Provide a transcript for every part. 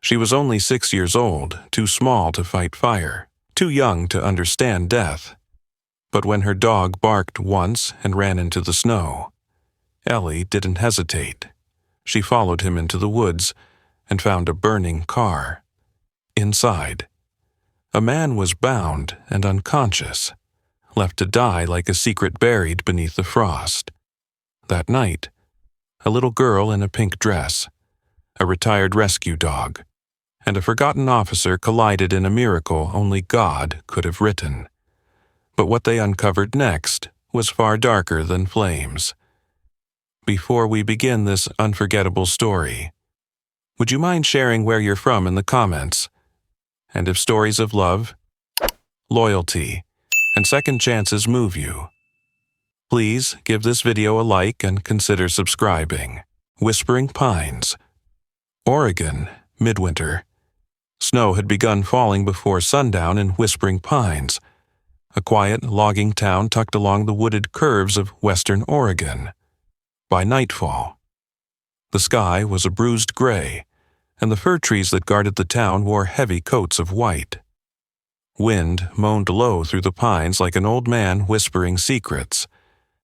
She was only 6 years old, too small to fight fire, too young to understand death. But when her dog barked once and ran into the snow, Ellie didn't hesitate. She followed him into the woods and found a burning car. Inside, a man was bound and unconscious, left to die like a secret buried beneath the frost. That night, a little girl in a pink dress, a retired rescue dog, and a forgotten officer collided in a miracle only God could have written. But what they uncovered next was far darker than flames. Before we begin this unforgettable story, would you mind sharing where you're from in the comments? And if stories of love, loyalty, and second chances move you, please give this video a like and consider subscribing. Whispering Pines, Oregon, midwinter. Snow had begun falling before sundown in Whispering Pines, a quiet logging town tucked along the wooded curves of western Oregon. By nightfall, the sky was a bruised gray, and the fir trees that guarded the town wore heavy coats of white. Wind moaned low through the pines like an old man whispering secrets,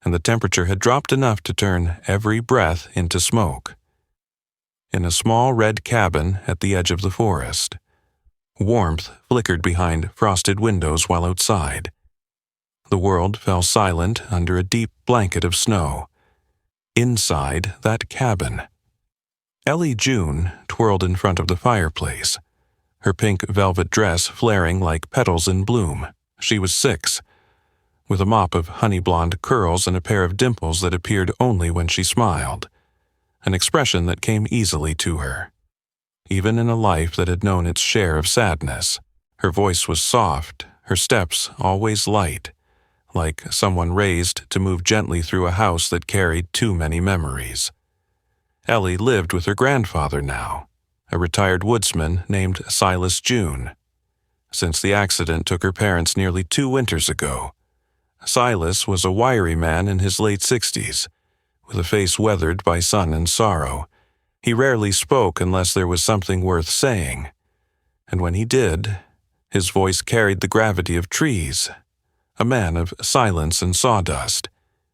and the temperature had dropped enough to turn every breath into smoke. In a small red cabin at the edge of the forest, warmth flickered behind frosted windows while outside. The world fell silent under a deep blanket of snow. Inside that cabin, Ellie June twirled in front of the fireplace, her pink velvet dress flaring like petals in bloom. She was 6, with a mop of honey-blonde curls and a pair of dimples that appeared only when she smiled, an expression that came easily to her. Even in a life that had known its share of sadness, her voice was soft, her steps always light, like someone raised to move gently through a house that carried too many memories. Ellie lived with her grandfather now, a retired woodsman named Silas June. Since the accident took her parents nearly 2 winters ago, Silas was a wiry man in his late 60s, with a face weathered by sun and sorrow. He rarely spoke unless there was something worth saying, and when he did, his voice carried the gravity of trees. A man of silence and sawdust,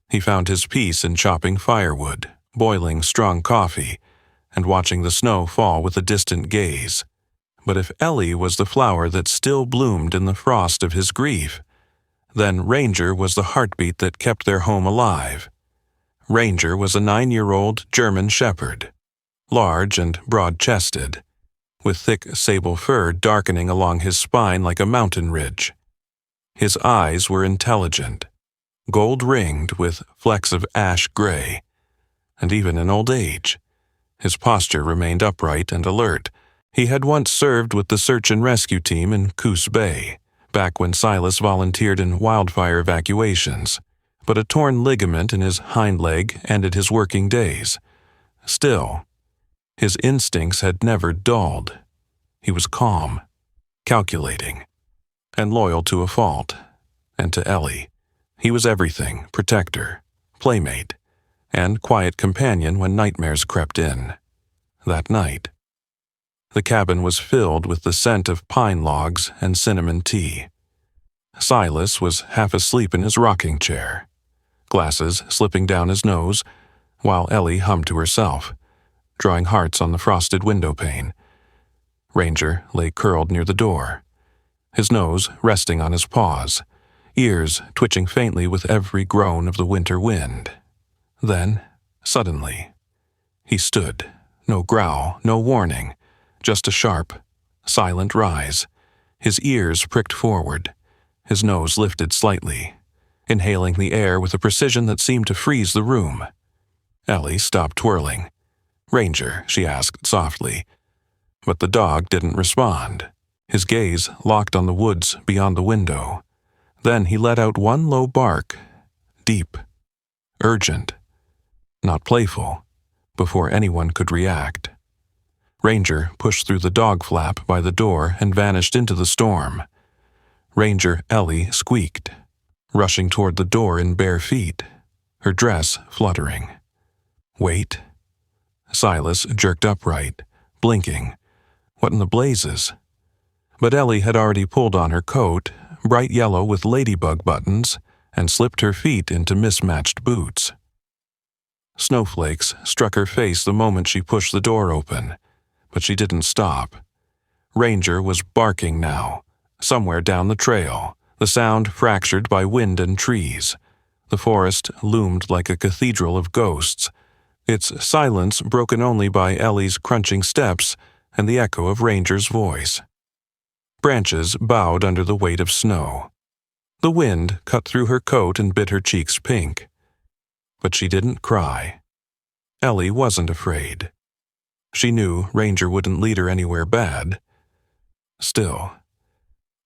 he found his peace in chopping firewood, boiling strong coffee, and watching the snow fall with a distant gaze. But if Ellie was the flower that still bloomed in the frost of his grief, then Ranger was the heartbeat that kept their home alive. Ranger was a 9-year-old German shepherd, large and broad-chested, with thick sable fur darkening along his spine like a mountain ridge. His eyes were intelligent, gold-ringed with flecks of ash gray, and even in old age, his posture remained upright and alert. He had once served with the search and rescue team in Coos Bay, back when Silas volunteered in wildfire evacuations, but a torn ligament in his hind leg ended his working days. Still, his instincts had never dulled. He was calm, calculating, and loyal to a fault. And to Ellie, he was everything: protector, playmate, and quiet companion when nightmares crept in. That night, the cabin was filled with the scent of pine logs and cinnamon tea. Silas was half asleep in his rocking chair, glasses slipping down his nose, while Ellie hummed to herself, drawing hearts on the frosted window pane. Ranger lay curled near the door, his nose resting on his paws, ears twitching faintly with every groan of the winter wind. Then, suddenly, he stood. No growl, no warning, just a sharp, silent rise. His ears pricked forward, his nose lifted slightly, inhaling the air with a precision that seemed to freeze the room. Ellie stopped twirling. "Ranger," she asked softly, but the dog didn't respond. His gaze locked on the woods beyond the window. Then he let out one low bark, deep, urgent, not playful, before anyone could react. Ranger pushed through the dog flap by the door and vanished into the storm. Ranger Ellie squeaked, rushing toward the door in bare feet, her dress fluttering. "Wait." Silas jerked upright, blinking, What in the blazes? But Ellie had already pulled on her coat, bright yellow with ladybug buttons, and slipped her feet into mismatched boots. Snowflakes struck her face the moment she pushed the door open, but she didn't stop. Ranger was barking now, somewhere down the trail, the sound fractured by wind and trees. The forest loomed like a cathedral of ghosts, its silence broken only by Ellie's crunching steps and the echo of Ranger's voice. Branches bowed under the weight of snow. The wind cut through her coat and bit her cheeks pink. But she didn't cry. Ellie wasn't afraid. She knew Ranger wouldn't lead her anywhere bad. Still,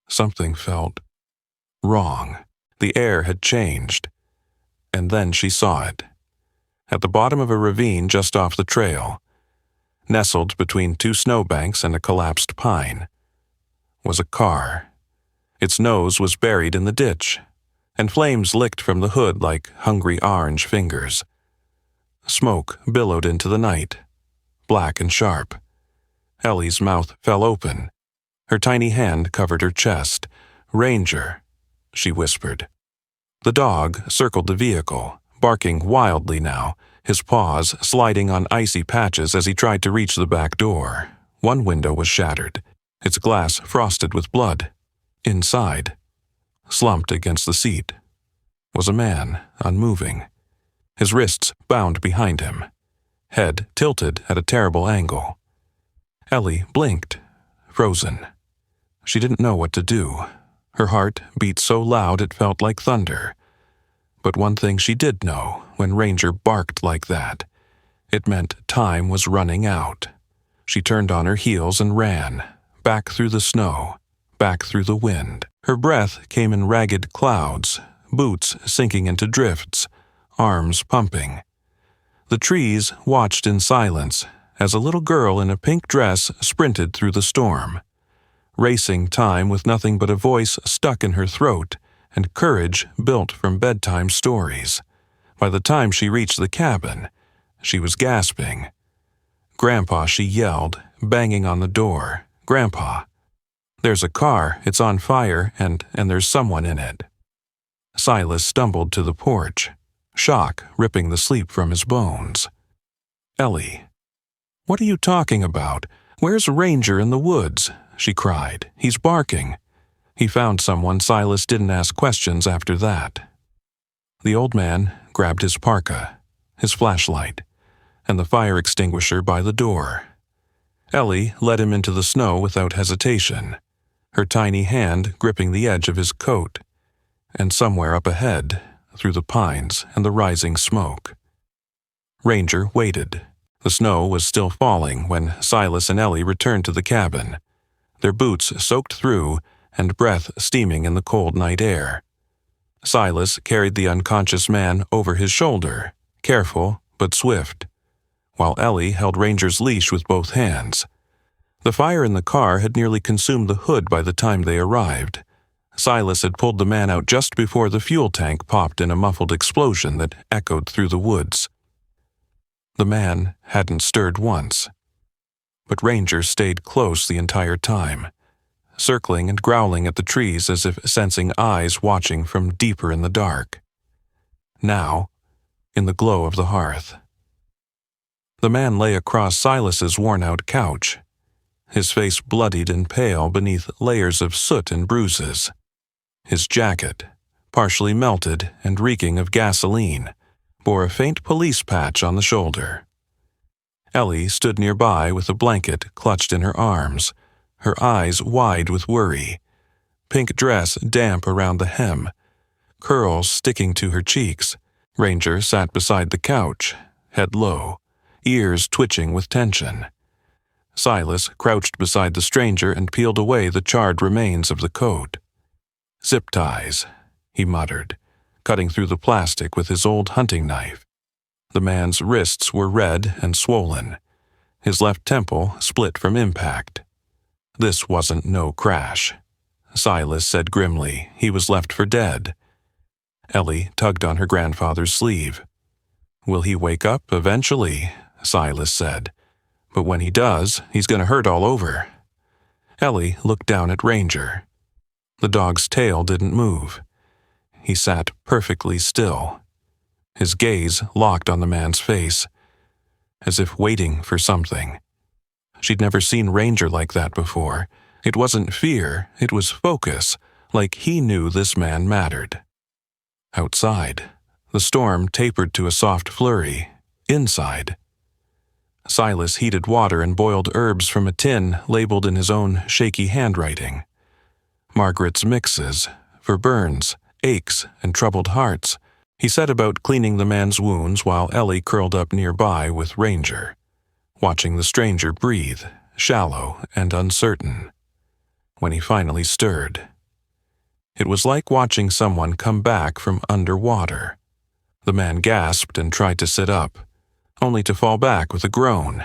something felt wrong. The air had changed. And then she saw it. At the bottom of a ravine just off the trail, nestled between two snowbanks and a collapsed pine, was a car. Its nose was buried in the ditch, and flames licked from the hood like hungry orange fingers. Smoke billowed into the night, black and sharp. Ellie's mouth fell open. Her tiny hand covered her chest. "Ranger," she whispered. The dog circled the vehicle, barking wildly now, his paws sliding on icy patches as he tried to reach the back door. One window was shattered, its glass frosted with blood. Inside, slumped against the seat, was a man, unmoving, his wrists bound behind him, head tilted at a terrible angle. Ellie blinked, frozen. She didn't know what to do. Her heart beat so loud it felt like thunder. But one thing she did know when Ranger barked like that. It meant time was running out. She turned on her heels and ran, back through the snow, back through the wind. Her breath came in ragged clouds, boots sinking into drifts, arms pumping. The trees watched in silence as a little girl in a pink dress sprinted through the storm, racing time with nothing but a voice stuck in her throat and courage built from bedtime stories. By the time she reached the cabin, she was gasping. "Grandpa," she yelled, banging on the door. "Grandpa, there's a car, it's on fire, and there's someone in it." Silas stumbled to the porch, shock ripping the sleep from his bones. "Ellie, what are you talking about? Where's Ranger in the woods?" she cried. "He's barking." He found someone. Silas didn't ask questions after that. The old man grabbed his parka, his flashlight, and the fire extinguisher by the door. Ellie led him into the snow without hesitation, her tiny hand gripping the edge of his coat, and somewhere up ahead, through the pines and the rising smoke. Ranger waited. The snow was still falling when Silas and Ellie returned to the cabin, their boots soaked through and breath steaming in the cold night air. Silas carried the unconscious man over his shoulder, careful but swift, while Ellie held Ranger's leash with both hands. The fire in the car had nearly consumed the hood by the time they arrived. Silas had pulled the man out just before the fuel tank popped in a muffled explosion that echoed through the woods. The man hadn't stirred once, but Ranger stayed close the entire time, circling and growling at the trees as if sensing eyes watching from deeper in the dark. Now, in the glow of the hearth. The man lay across Silas's worn-out couch, his face bloodied and pale beneath layers of soot and bruises. His jacket, partially melted and reeking of gasoline, bore a faint police patch on the shoulder. Ellie stood nearby with a blanket clutched in her arms, her eyes wide with worry, pink dress damp around the hem, curls sticking to her cheeks. Ranger sat beside the couch, head low, ears twitching with tension. Silas crouched beside the stranger and peeled away the charred remains of the coat. "Zip ties," he muttered, cutting through the plastic with his old hunting knife. The man's wrists were red and swollen, his left temple split from impact. This wasn't no crash. Silas said grimly he was left for dead. Ellie tugged on her grandfather's sleeve. "Will he wake up eventually?" Silas said. "But when he does, he's going to hurt all over. Ellie looked down at Ranger. The dog's tail didn't move. He sat perfectly still, his gaze locked on the man's face, as if waiting for something. She'd never seen Ranger like that before. It wasn't fear, it was focus, like he knew this man mattered. Outside, the storm tapered to a soft flurry. Inside, Silas heated water and boiled herbs from a tin labeled in his own shaky handwriting. Margaret's mixes, for burns, aches, and troubled hearts. He set about cleaning the man's wounds while Ellie curled up nearby with Ranger, watching the stranger breathe, shallow and uncertain. When he finally stirred, it was like watching someone come back from underwater. The man gasped and tried to sit up, only to fall back with a groan.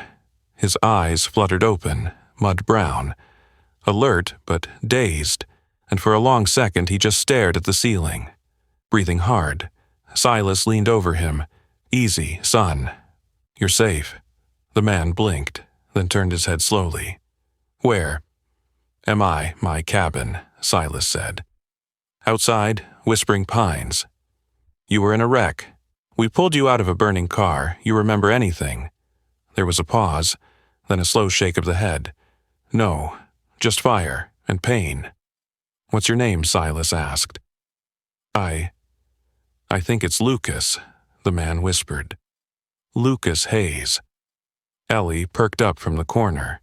His eyes fluttered open, mud-brown, alert but dazed, and for a long second he just stared at the ceiling. Breathing hard, Silas leaned over him. "Easy, son. You're safe." The man blinked, then turned his head slowly. "Where?" My cabin," Silas said. "Outside, Whispering Pines." "You were in a wreck. We pulled you out of a burning car. You remember anything?" There was a pause, then a slow shake of the head. "No, just fire and pain." "What's your name?" Silas asked. I think it's Lucas," the man whispered. "Lucas Hayes." Ellie perked up from the corner.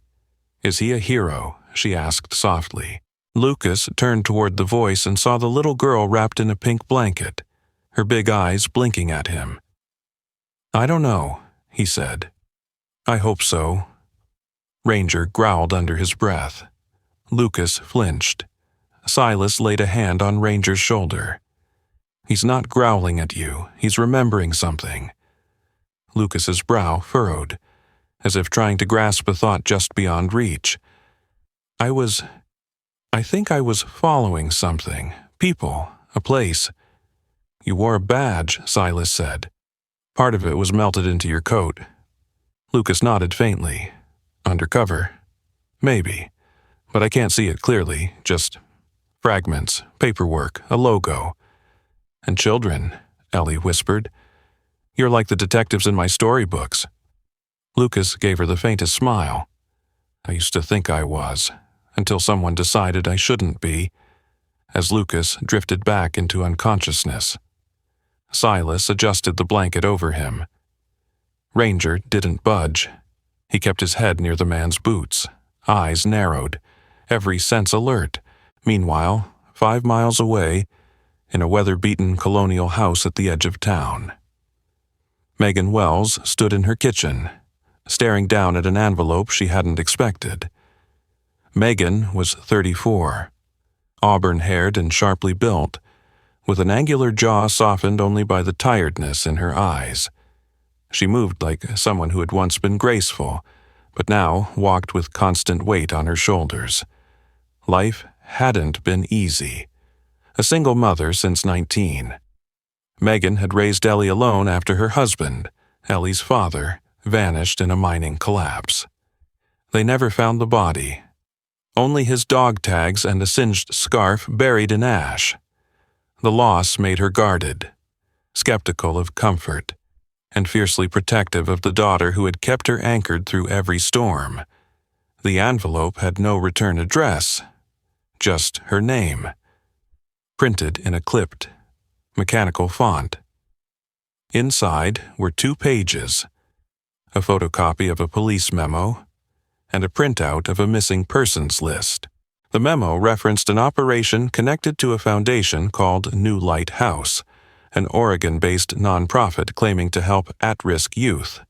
"Is he a hero?" she asked softly. Lucas turned toward the voice and saw the little girl wrapped in a pink blanket, her big eyes blinking at him. "I don't know," he said. "I hope so." Ranger growled under his breath. Lucas flinched. Silas laid a hand on Ranger's shoulder. "He's not growling at you. He's remembering something." Lucas's brow furrowed, as if trying to grasp a thought just beyond reach. I think I was following something. People, a place." "You wore a badge," Silas said. "Part of it was melted into your coat." Lucas nodded faintly. "Undercover?" "Maybe, but I can't see it clearly, just fragments, paperwork, a logo." "And children," Ellie whispered. "You're like the detectives in my storybooks." Lucas gave her the faintest smile. "I used to think I was, until someone decided I shouldn't be," as Lucas drifted back into unconsciousness. Silas adjusted the blanket over him. Ranger didn't budge. He kept his head near the man's boots, eyes narrowed, every sense alert. Meanwhile, 5 miles away, in a weather-beaten colonial house at the edge of town, Megan Wells stood in her kitchen, staring down at an envelope she hadn't expected. Megan was 34, auburn-haired and sharply built, with an angular jaw softened only by the tiredness in her eyes. She moved like someone who had once been graceful, but now walked with constant weight on her shoulders. Life hadn't been easy. A single mother since 19. Megan had raised Ellie alone after her husband, Ellie's father, vanished in a mining collapse. They never found the body. Only his dog tags and a singed scarf buried in ash. The loss made her guarded, skeptical of comfort, and fiercely protective of the daughter who had kept her anchored through every storm. The envelope had no return address, just her name, printed in a clipped, mechanical font. Inside were 2 pages, a photocopy of a police memo, and a printout of a missing persons list. The memo referenced an operation connected to a foundation called New Light House, an Oregon-based nonprofit claiming to help at-risk youth.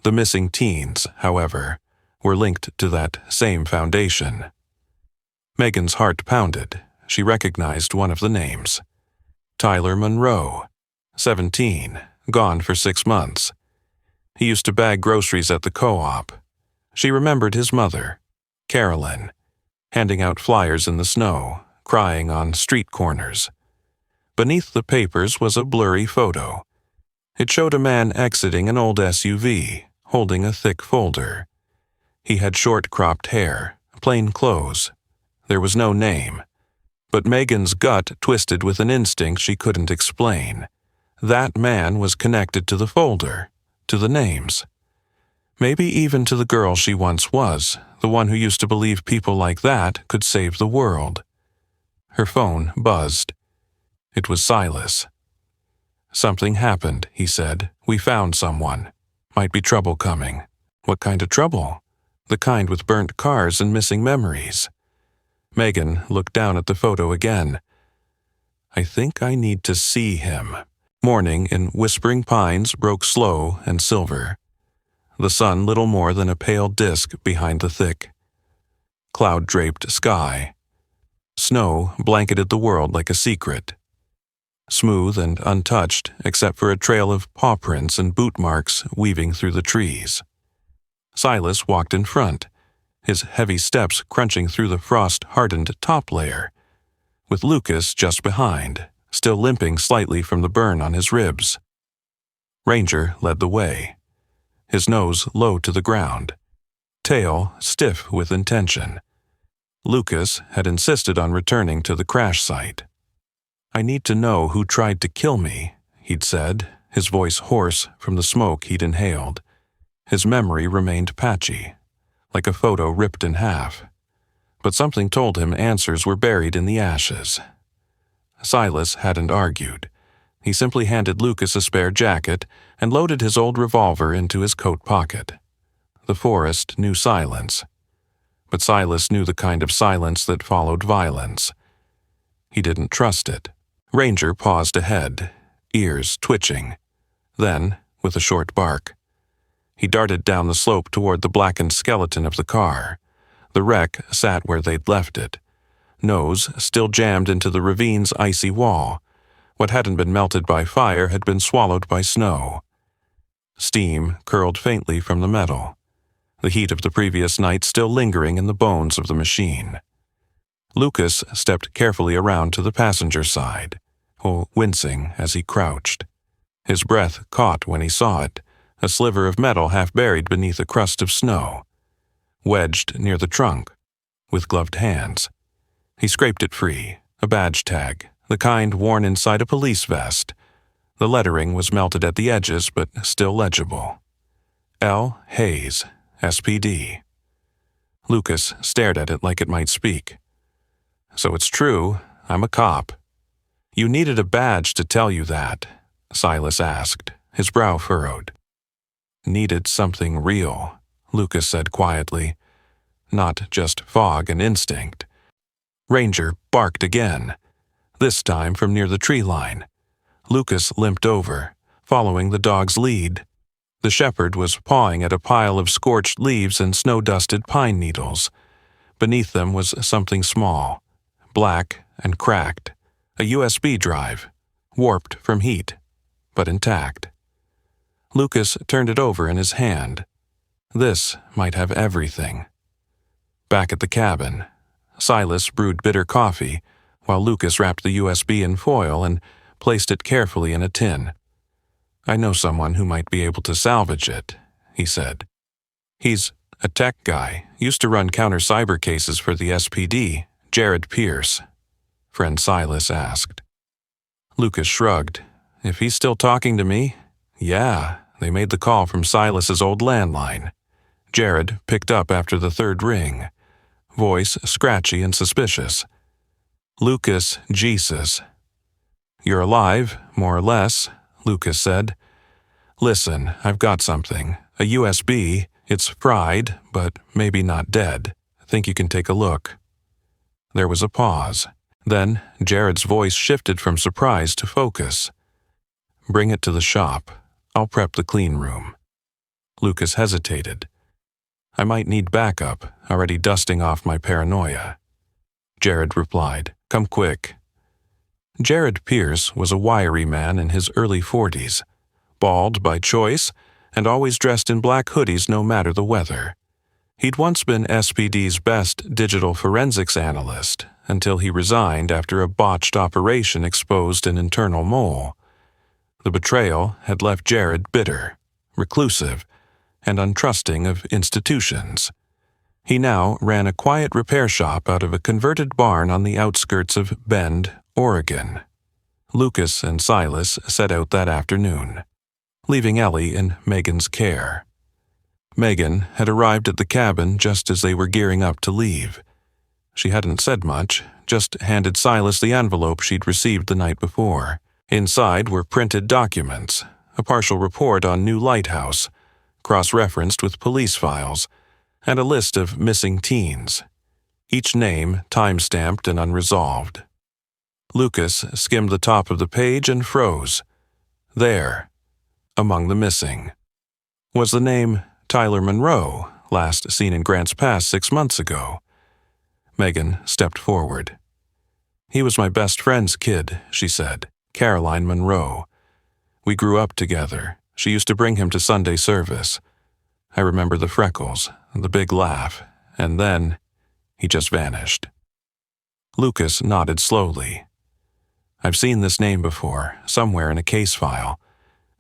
The missing teens, however, were linked to that same foundation. Megan's heart pounded. She recognized one of the names. Tyler Monroe, 17, gone for 6 months. He used to bag groceries at the co-op. She remembered his mother, Carolyn, handing out flyers in the snow, crying on street corners. Beneath the papers was a blurry photo. It showed a man exiting an old SUV, holding a thick folder. He had short cropped hair, plain clothes. There was no name. But Megan's gut twisted with an instinct she couldn't explain. That man was connected to the folder, to the names. Maybe even to the girl she once was, the one who used to believe people like that could save the world. Her phone buzzed. It was Silas. "Something happened," he said. "We found someone. Might be trouble coming." "What kind of trouble?" "The kind with burnt cars and missing memories." Megan looked down at the photo again. "I think I need to see him." Morning in Whispering Pines broke slow and silver. The sun little more than a pale disk behind the thick, cloud-draped sky. Snow blanketed the world like a secret. Smooth and untouched except for a trail of paw prints and boot marks weaving through the trees. Silas walked in front, his heavy steps crunching through the frost-hardened top layer, with Lucas just behind, still limping slightly from the burn on his ribs. Ranger led the way, his nose low to the ground, tail stiff with intention. Lucas had insisted on returning to the crash site. "I need to know who tried to kill me," he'd said, his voice hoarse from the smoke he'd inhaled. His memory remained patchy, like a photo ripped in half. But something told him answers were buried in the ashes. Silas hadn't argued. He simply handed Lucas a spare jacket and loaded his old revolver into his coat pocket. The forest knew silence. But Silas knew the kind of silence that followed violence. He didn't trust it. Ranger paused ahead, ears twitching. Then, with a short bark, he darted down the slope toward the blackened skeleton of the car. The wreck sat where they'd left it, nose still jammed into the ravine's icy wall. What hadn't been melted by fire had been swallowed by snow. Steam curled faintly from the metal, the heat of the previous night still lingering in the bones of the machine. Lucas stepped carefully around to the passenger side, wincing as he crouched. His breath caught when he saw it, a sliver of metal half buried beneath a crust of snow. Wedged near the trunk, with gloved hands. He scraped it free, a badge tag, the kind worn inside a police vest. The lettering was melted at the edges but still legible. L. Hayes, SPD. Lucas stared at it like it might speak. "So it's true, I'm a cop." "You needed a badge to tell you that," Silas asked, his brow furrowed. "Needed something real," Lucas said quietly. "Not just fog and instinct." Ranger barked again, this time from near the tree line. Lucas limped over, following the dog's lead. The shepherd was pawing at a pile of scorched leaves and snow-dusted pine needles. Beneath them was something small, black and cracked, a USB drive, warped from heat, but intact. Lucas turned it over in his hand. This might have everything. Back at the cabin, Silas brewed bitter coffee, while Lucas wrapped the USB in foil and placed it carefully in a tin. "I know someone who might be able to salvage it," he said. "He's a tech guy, used to run counter-cyber cases for the SPD, Jared Pierce," friend Silas asked. Lucas shrugged. "If he's still talking to me?" "Yeah, they made the call from Silas's old landline." Jared picked up after the third ring, voice scratchy and suspicious. "Lucas, Jesus." "You're alive, more or less," Lucas said. "Listen, I've got something. A USB. It's fried, but maybe not dead. Think you can take a look." There was a pause. Then Jared's voice shifted from surprise to focus. "Bring it to the shop. I'll prep the clean room." Lucas hesitated. "I might need backup, already dusting off my paranoia." Jared replied, "Come quick." Jared Pierce was a wiry man in his early 40s, bald by choice and always dressed in black hoodies no matter the weather. He'd once been SPD's best digital forensics analyst until he resigned after a botched operation exposed an internal mole. The betrayal had left Jared bitter, reclusive, and untrusting of institutions. He now ran a quiet repair shop out of a converted barn on the outskirts of Bend, Oregon. Lucas and Silas set out that afternoon, leaving Ellie in Megan's care. Megan had arrived at the cabin just as they were gearing up to leave. She hadn't said much, just handed Silas the envelope she'd received the night before. Inside were printed documents, a partial report on New Lighthouse, cross-referenced with police files, and a list of missing teens, each name time-stamped and unresolved. Lucas skimmed the top of the page and froze. There, among the missing, was the name Tyler Monroe, last seen in Grants Pass 6 months ago. Megan stepped forward. "He was my best friend's kid," she said, "Caroline Monroe. We grew up together. She used to bring him to Sunday service. I remember the freckles, the big laugh, and then he just vanished." Lucas nodded slowly. "I've seen this name before, somewhere in a case file.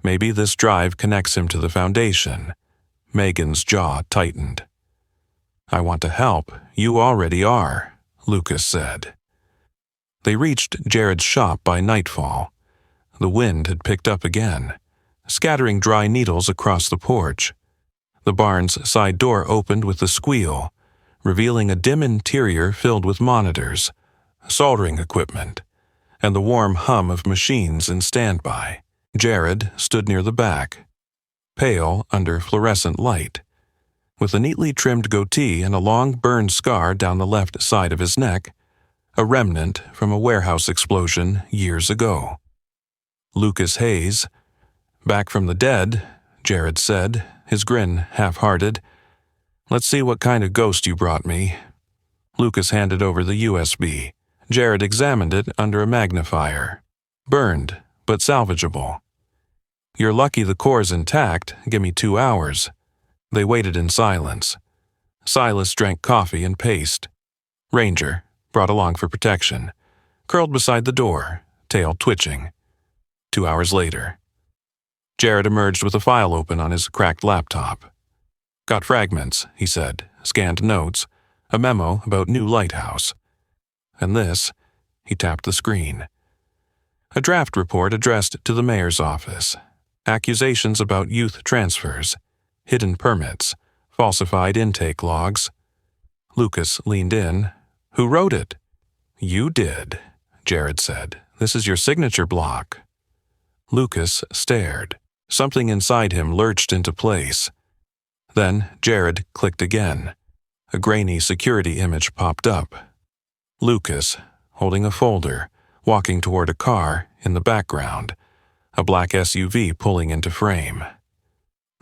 Maybe this drive connects him to the foundation." Megan's jaw tightened. "I want to help. You already are," Lucas said. They reached Jared's shop by nightfall. The wind had picked up again, scattering dry needles across the porch. The barn's side door opened with a squeal, revealing a dim interior filled with monitors, soldering equipment, and the warm hum of machines in standby. Jared stood near the back, pale under fluorescent light, with a neatly trimmed goatee and a long burn scar down the left side of his neck, a remnant from a warehouse explosion years ago. Lucas Hayes, "Back from the dead," Jared said, his grin half-hearted. "Let's see what kind of ghost you brought me." Lucas handed over the USB. Jared examined it under a magnifier. "Burned, but salvageable. You're lucky the core's intact. Give me 2 hours." They waited in silence. Silas drank coffee and paced. Ranger, brought along for protection, curled beside the door, tail twitching. 2 hours later, Jared emerged with a file open on his cracked laptop. "Got fragments," he said, scanned notes, a memo about New Lighthouse. And this, he tapped the screen. A draft report addressed to the mayor's office. Accusations about youth transfers, hidden permits, falsified intake logs. Lucas leaned in. "Who wrote it?" "You did," Jared said. "This is your signature block." Lucas stared. Something inside him lurched into place. Then Jared clicked again. A grainy security image popped up. Lucas, holding a folder, walking toward a car in the background, a black SUV pulling into frame.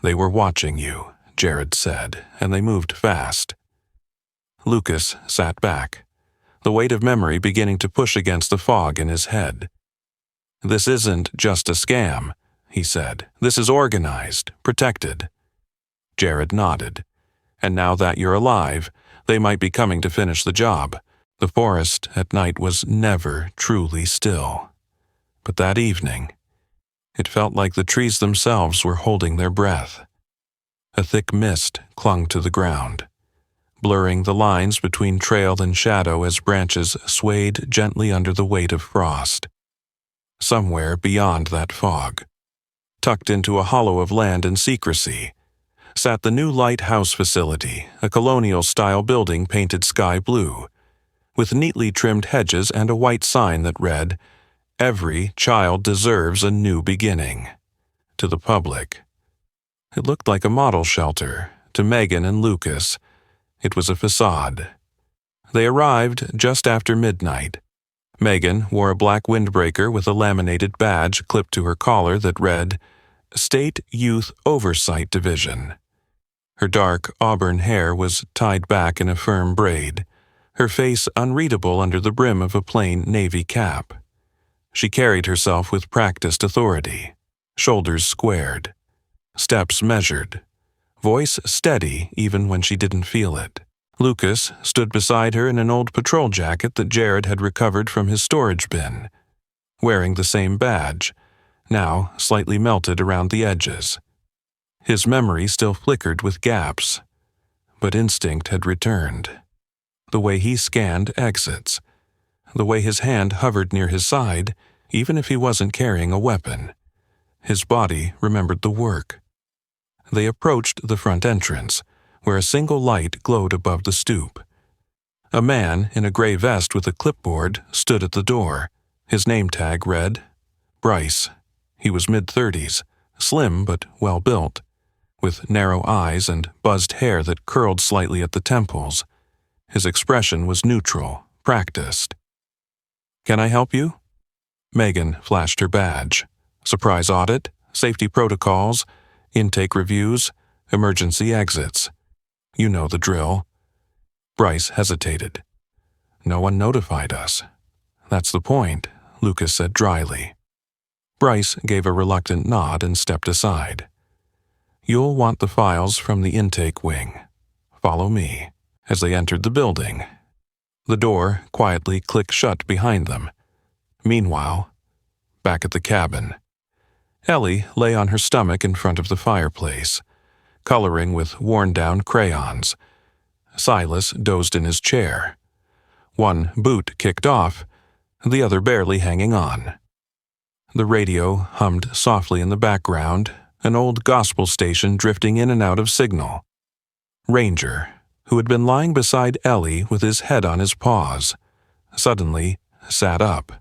"They were watching you," Jared said, "and they moved fast." Lucas sat back, the weight of memory beginning to push against the fog in his head. "This isn't just a scam," he said. "This is organized, protected." Jared nodded. "And now that you're alive, they might be coming to finish the job." The forest at night was never truly still. But that evening, it felt like the trees themselves were holding their breath. A thick mist clung to the ground, blurring the lines between trail and shadow as branches swayed gently under the weight of frost. Somewhere beyond that fog, tucked into a hollow of land and secrecy, sat the New Lighthouse facility, a colonial-style building painted sky blue, with neatly trimmed hedges and a white sign that read, "Every child deserves a new beginning." To the public, it looked like a model shelter. To Megan and Lucas, it was a facade. They arrived just after midnight. Megan wore a black windbreaker with a laminated badge clipped to her collar that read, "State Youth Oversight Division." Her dark auburn hair was tied back in a firm braid, her face unreadable under the brim of a plain navy cap. She carried herself with practiced authority, shoulders squared, steps measured, voice steady even when she didn't feel it. Lucas stood beside her in an old patrol jacket that Jared had recovered from his storage bin, wearing the same badge, now slightly melted around the edges. His memory still flickered with gaps. but instinct had returned. The way he scanned exits. The way his hand hovered near his side, even if he wasn't carrying a weapon. His body remembered the work. They approached the front entrance, where a single light glowed above the stoop. A man in a gray vest with a clipboard stood at the door. His name tag read, Bryce. He was mid-30s, slim but well-built, with narrow eyes and buzzed hair that curled slightly at the temples. His expression was neutral, practiced. "Can I help you?" Megan flashed her badge. Surprise audit, safety protocols, intake reviews, emergency exits. You know the drill. Bryce hesitated. "No one notified us." "That's the point," Lucas said dryly. Bryce gave a reluctant nod and stepped aside. "You'll want the files from the intake wing. Follow me." As they entered the building, the door quietly clicked shut behind them. Meanwhile, back at the cabin, Ellie lay on her stomach in front of the fireplace, coloring with worn-down crayons. Silas dozed in his chair, one boot kicked off, the other barely hanging on. The radio hummed softly in the background, an old gospel station drifting in and out of signal. Ranger, who had been lying beside Ellie with his head on his paws, suddenly sat up.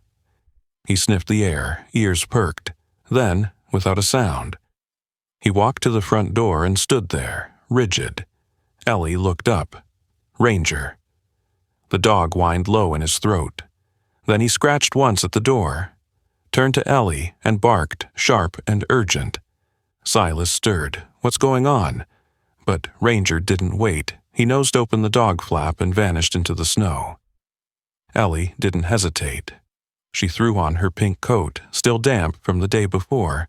He sniffed the air, ears perked. Then, without a sound, he walked to the front door and stood there, rigid. Ellie looked up. Ranger. The dog whined low in his throat. Then he scratched once at the door, turned to Ellie and barked, sharp and urgent. Silas stirred. "What's going on?" But Ranger didn't wait. He nosed open the dog flap and vanished into the snow. Ellie didn't hesitate. She threw on her pink coat, still damp from the day before,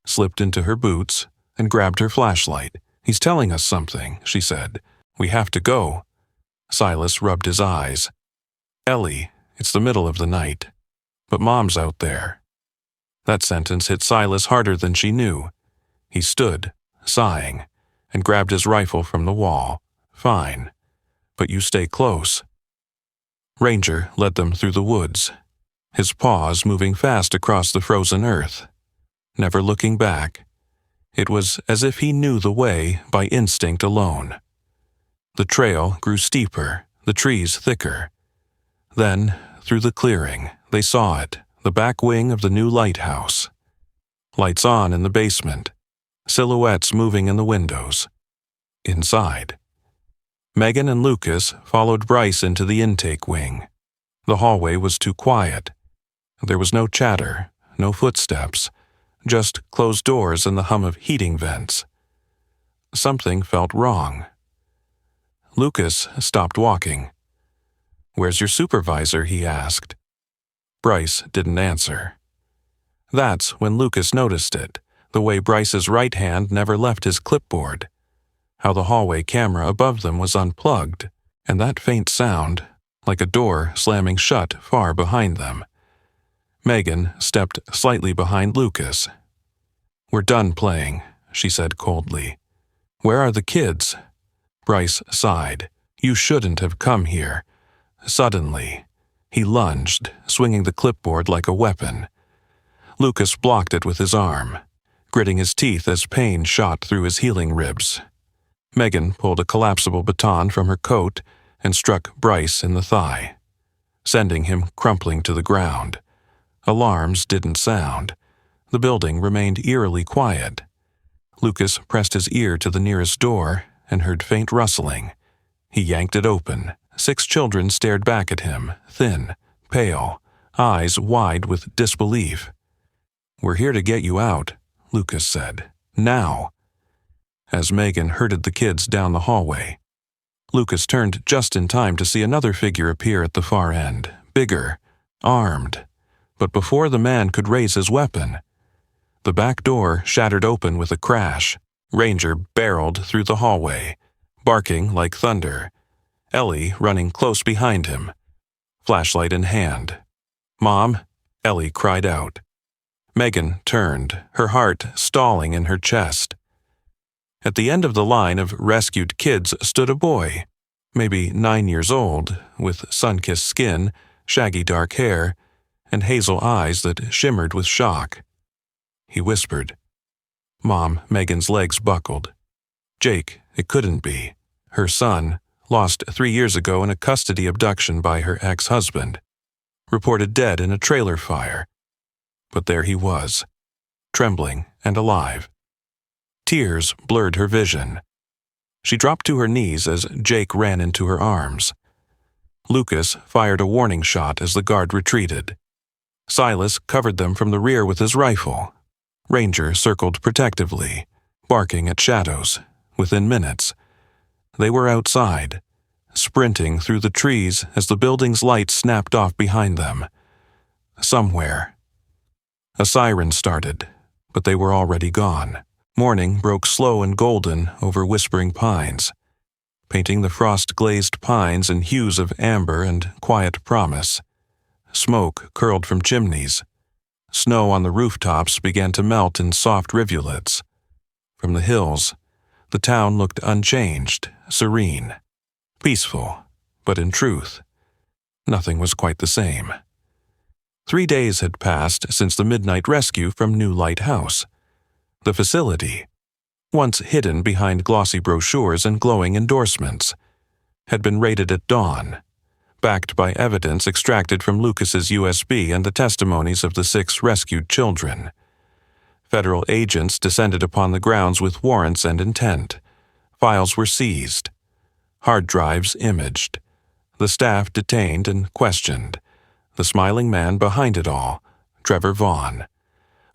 slipped into her boots, and grabbed her flashlight. "He's telling us something," she said. "We have to go." Silas rubbed his eyes. "Ellie, it's the middle of the night. But Mom's out there." That sentence hit Silas harder than she knew. He stood, sighing, and grabbed his rifle from the wall. "Fine, but you stay close." Ranger led them through the woods, his paws moving fast across the frozen earth, never looking back. It was as if he knew the way by instinct alone. The trail grew steeper, the trees thicker. Then, through the clearing, they saw it, the back wing of the new lighthouse. Lights on in the basement, silhouettes moving in the windows. Inside, Megan and Lucas followed Bryce into the intake wing. The hallway was too quiet. There was no chatter, no footsteps, just closed doors and the hum of heating vents. Something felt wrong. Lucas stopped walking. "Where's your supervisor?" he asked. Bryce didn't answer. That's when Lucas noticed it, the way Bryce's right hand never left his clipboard, how the hallway camera above them was unplugged, and that faint sound, like a door slamming shut far behind them. Megan stepped slightly behind Lucas. "We're done playing," she said coldly. "Where are the kids?" Bryce sighed. "You shouldn't have come here." Suddenly, he lunged, swinging the clipboard like a weapon. Lucas blocked it with his arm, gritting his teeth as pain shot through his healing ribs. Megan pulled a collapsible baton from her coat and struck Bryce in the thigh, sending him crumpling to the ground. Alarms didn't sound. The building remained eerily quiet. Lucas pressed his ear to the nearest door and heard faint rustling. He yanked it open. 6 children stared back at him, thin, pale, eyes wide with disbelief. "We're here to get you out," Lucas said. "Now." As Megan herded the kids down the hallway, Lucas turned just in time to see another figure appear at the far end, bigger, armed. But before the man could raise his weapon, the back door shattered open with a crash. Ranger barreled through the hallway, barking like thunder, Ellie running close behind him, flashlight in hand. "Mom," Ellie cried out. Megan turned, her heart stalling in her chest. At the end of the line of rescued kids stood a boy, maybe 9 years old, with sun-kissed skin, shaggy dark hair, and hazel eyes that shimmered with shock. He whispered. Mom, Megan's legs buckled. Jake, it couldn't be. Her son, lost 3 years ago in a custody abduction by her ex-husband, reported dead in a trailer fire. But there he was, trembling and alive. Tears blurred her vision. She dropped to her knees as Jake ran into her arms. Lucas fired a warning shot as the guard retreated. Silas covered them from the rear with his rifle. Ranger circled protectively, barking at shadows. Within minutes, they were outside, sprinting through the trees as the building's lights snapped off behind them. Somewhere. A siren started, but they were already gone. Morning broke slow and golden over whispering pines, painting the frost-glazed pines in hues of amber and quiet promise. Smoke curled from chimneys. Snow on the rooftops began to melt in soft rivulets. From the hills, the town looked unchanged, serene, peaceful, but in truth, nothing was quite the same. 3 days had passed since the midnight rescue from New Light House. The facility, once hidden behind glossy brochures and glowing endorsements, had been raided at dawn, backed by evidence extracted from Lucas's USB and the testimonies of the 6 rescued children. Federal agents descended upon the grounds with warrants and intent. Files were seized, hard drives imaged, the staff detained and questioned. The smiling man behind it all, Trevor Vaughn,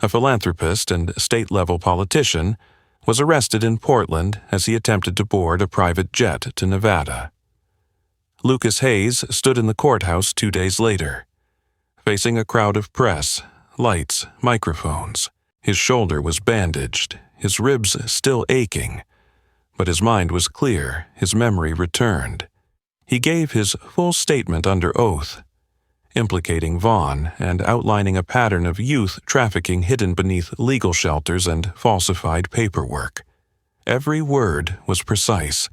a philanthropist and state-level politician, was arrested in Portland as he attempted to board a private jet to Nevada. Lucas Hayes stood in the courthouse 2 days later, facing a crowd of press, lights, microphones. His shoulder was bandaged, his ribs still aching, but his mind was clear, his memory returned. He gave his full statement under oath, implicating Vaughn and outlining a pattern of youth trafficking hidden beneath legal shelters and falsified paperwork. Every word was precise,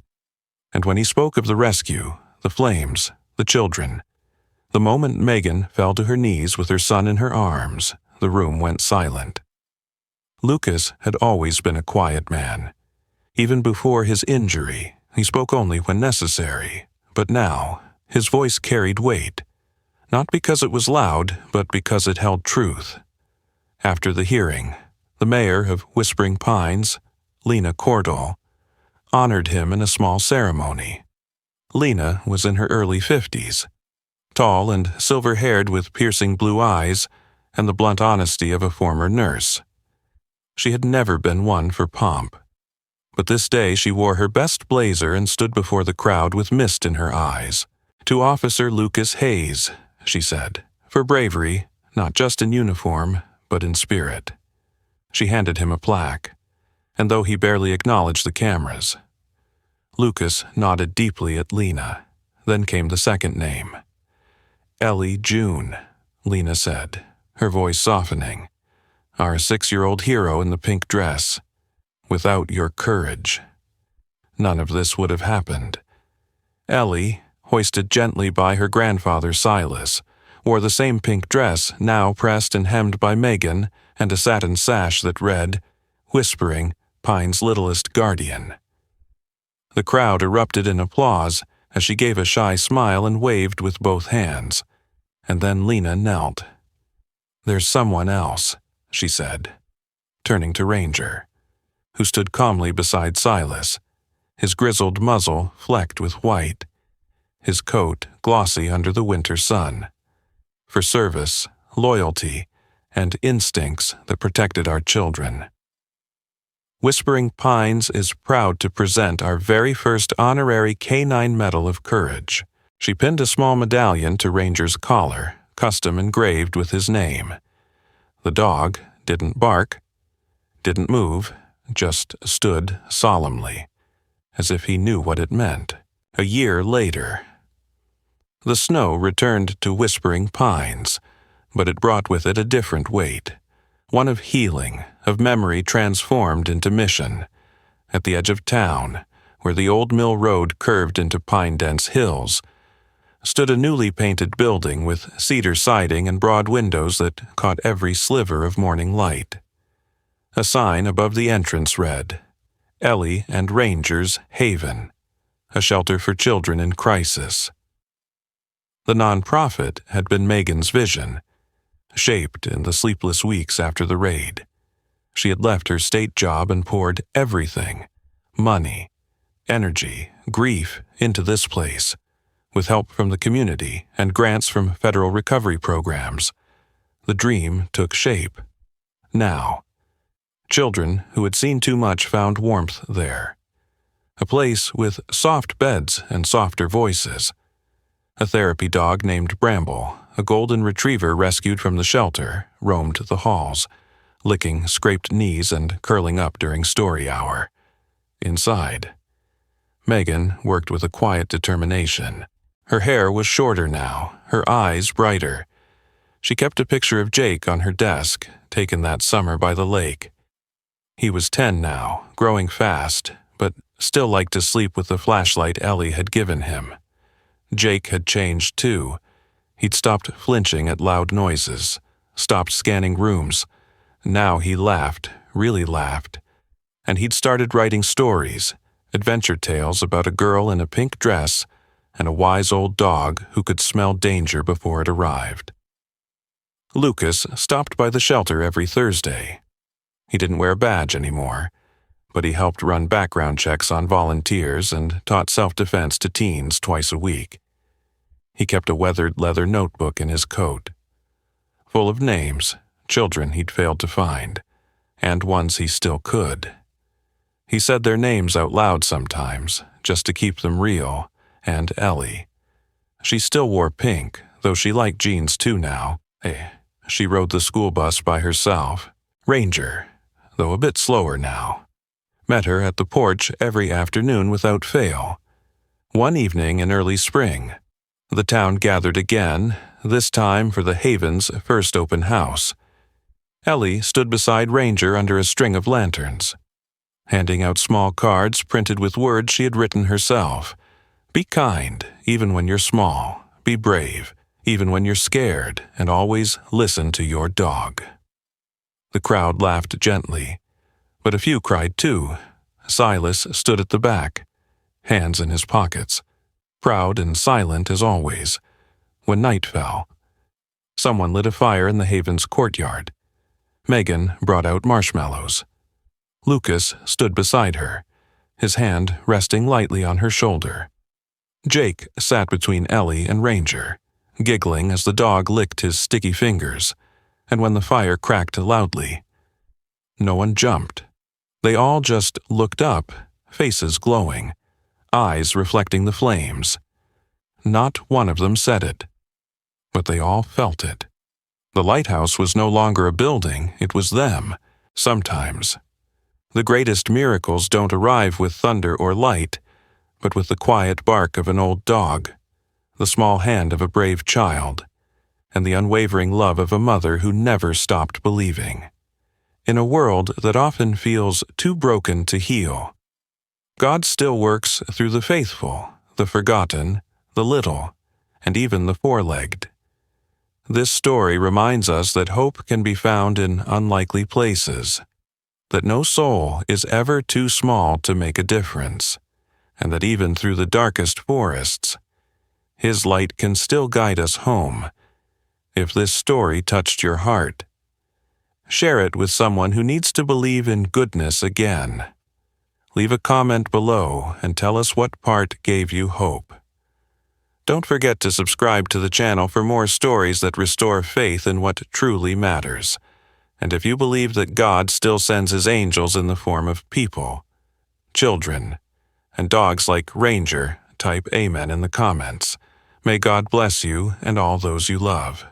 and when he spoke of the rescue, the flames, the children, the moment Megan fell to her knees with her son in her arms, the room went silent. Lucas had always been a quiet man. Even before his injury, he spoke only when necessary, but now his voice carried weight. Not because it was loud, but because it held truth. After the hearing, the mayor of Whispering Pines, Lena Cordell, honored him in a small ceremony. Lena was in her early 50s, tall and silver-haired with piercing blue eyes and the blunt honesty of a former nurse. She had never been one for pomp, but this day she wore her best blazer and stood before the crowd with mist in her eyes. To Officer Lucas Hayes, she said, for bravery, not just in uniform, but in spirit. She handed him a plaque, and though he barely acknowledged the cameras, Lucas nodded deeply at Lena. Then came the second name. Ellie June, Lena said, her voice softening. Our 6-year-old hero in the pink dress. Without your courage, none of this would have happened. Ellie, hoisted gently by her grandfather Silas, wore the same pink dress now pressed and hemmed by Megan and a satin sash that read, Whispering, Pine's Littlest Guardian. The crowd erupted in applause as she gave a shy smile and waved with both hands, and then Lena knelt. There's someone else, she said, turning to Ranger, who stood calmly beside Silas, his grizzled muzzle flecked with white, his coat glossy under the winter sun, for service, loyalty, and instincts that protected our children. Whispering Pines is proud to present our very first honorary K-9 Medal of Courage. She pinned a small medallion to Ranger's collar, custom engraved with his name. The dog didn't bark, didn't move, just stood solemnly, as if he knew what it meant. A year later, the snow returned to Whispering Pines, but it brought with it a different weight, one of healing, of memory transformed into mission, At the edge of town, where the old mill road curved into pine-dense hills, stood a newly painted building with cedar siding and broad windows that caught every sliver of morning light. A sign above the entrance read, "Ellie and Ranger's Haven, a shelter for children in crisis." The nonprofit had been Megan's vision, shaped in the sleepless weeks after the raid. She had left her state job and poured everything, money, energy, grief, into this place, with help from the community and grants from federal recovery programs. The dream took shape. Now, children who had seen too much found warmth there. A place with soft beds and softer voices. A therapy dog named Bramble, a golden retriever rescued from the shelter, roamed the halls, licking scraped knees and curling up during story hour. Inside, Megan worked with a quiet determination. Her hair was shorter now, her eyes brighter. She kept a picture of Jake on her desk, taken that summer by the lake. He was 10 now, growing fast, but still liked to sleep with the flashlight Ellie had given him. Jake had changed too. He'd stopped flinching at loud noises, stopped scanning rooms. Now he laughed, really laughed. And he'd started writing stories, adventure tales about a girl in a pink dress and a wise old dog who could smell danger before it arrived. Lucas stopped by the shelter every Thursday. He didn't wear a badge anymore, but he helped run background checks on volunteers and taught self-defense to teens twice a week. He kept a weathered leather notebook in his coat, full of names, children he'd failed to find, and ones he still could. He said their names out loud sometimes, just to keep them real, and Ellie. She still wore pink, though she liked jeans too now. She rode the school bus by herself. Ranger, though a bit slower now, met her at the porch every afternoon without fail. One evening in early spring, the town gathered again, this time for the Haven's first open house. Ellie stood beside Ranger under a string of lanterns, handing out small cards printed with words she had written herself. Be kind, even when you're small. Be brave, even when you're scared, and always listen to your dog. The crowd laughed gently, but a few cried too. Silas stood at the back, hands in his pockets, proud and silent as always. When night fell, someone lit a fire in the Haven's courtyard. Megan brought out marshmallows. Lucas stood beside her, his hand resting lightly on her shoulder. Jake sat between Ellie and Ranger, giggling as the dog licked his sticky fingers, and when the fire cracked loudly, no one jumped. They all just looked up, faces glowing, eyes reflecting the flames. Not one of them said it, but they all felt it. The lighthouse was no longer a building, it was them, sometimes. The greatest miracles don't arrive with thunder or light, but with the quiet bark of an old dog, the small hand of a brave child, and the unwavering love of a mother who never stopped believing. In a world that often feels too broken to heal, God still works through the faithful, the forgotten, the little, and even the four-legged. This story reminds us that hope can be found in unlikely places, that no soul is ever too small to make a difference, and that even through the darkest forests, His light can still guide us home. If this story touched your heart, share it with someone who needs to believe in goodness again. Leave a comment below and tell us what part gave you hope. Don't forget to subscribe to the channel for more stories that restore faith in what truly matters. And if you believe that God still sends His angels in the form of people, children, and dogs like Ranger, type Amen in the comments. May God bless you and all those you love.